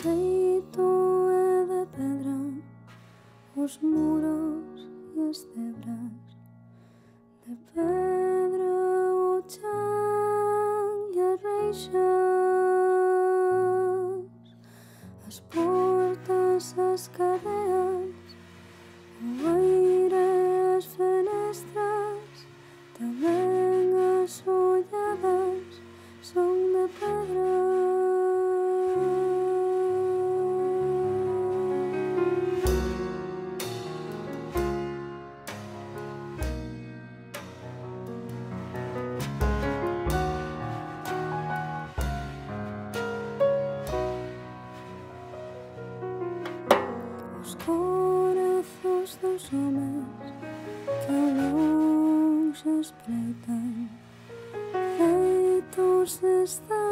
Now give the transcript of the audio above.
teito é de pedra, os muros e as cebras. De pedra o chan e as reixas, as portas, as cadeas, o aire, as fenestras, tamén as olladas son de pedra. Os corazos dos homens que ao longe espreitan, feitos de estar